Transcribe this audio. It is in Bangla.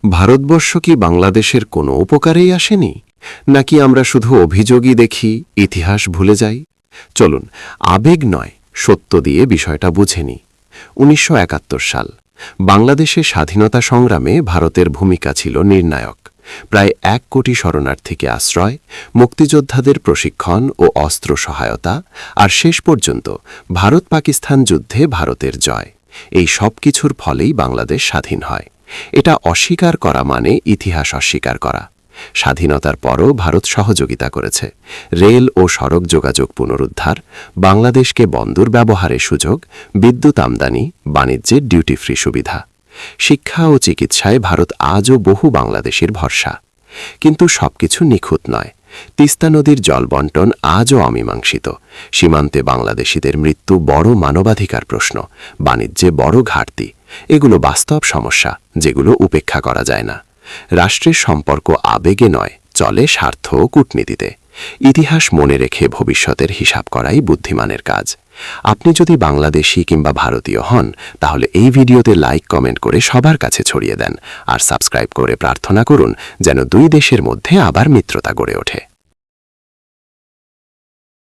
ভারতবর্ষ কি বাংলাদেশের কোনো উপকারেই আসেনি, নাকি আমরা শুধু অভিযোগই দেখি, ইতিহাস ভুলে যাই? চলুন, আবেগ নয়, সত্য দিয়ে বিষয়টা বুঝে নিই। ১৯৭১ সাল, বাংলাদেশের স্বাধীনতা সংগ্রামে ভারতের ভূমিকা ছিল নির্ণায়ক। প্রায় ১ কোটি শরণার্থীকে আশ্রয়, মুক্তিযোদ্ধাদের প্রশিক্ষণ ও অস্ত্র সহায়তা, আর শেষ পর্যন্ত ভারত পাকিস্তান যুদ্ধে ভারতের জয়, এই সব কিছুর ফলেই বাংলাদেশ স্বাধীন হয়। এটা অস্বীকার করা মানে ইতিহাস অস্বীকার করা। স্বাধীনতার পরও ভারত সহযোগিতা করেছে। রেল ও সড়ক যোগাযোগ পুনরুদ্ধার, বাংলাদেশকে বন্দর ব্যবহারের সুযোগ, বিদ্যুৎ আমদানি, বাণিজ্যের ডিউটি ফ্রি সুবিধা। শিক্ষা ও চিকিৎসায় ভারত আজও বহু বাংলাদেশের ভরসা। কিন্তু সবকিছু নিখুঁত নয়। তিস্তা নদীর জল বন্টন আজও অমীমাংসিত। সীমান্তে বাংলাদেশিদের মৃত্যু বড় মানবাধিকার প্রশ্ন, বাণিজ্যে বড় ঘাটতি। এগুলো বাস্তব সমস্যা, যেগুলো উপেক্ষা করা যায় না। রাষ্ট্রের সম্পর্ক আবেগে নয়, চলে স্বার্থ ও কূটনীতিতে। ইতিহাস মনে রেখে ভবিষ্যতের হিসাব করাই বুদ্ধিমানের কাজ। আপনি যদি বাংলাদেশি কিংবা ভারতীয় হন, তাহলে এই ভিডিওতে লাইক কমেন্ট করে সবার কাছে ছড়িয়ে দেন, আর সাবস্ক্রাইব করে প্রার্থনা করুন যেন দুই দেশের মধ্যে আবার মিত্রতা গড়ে ওঠে।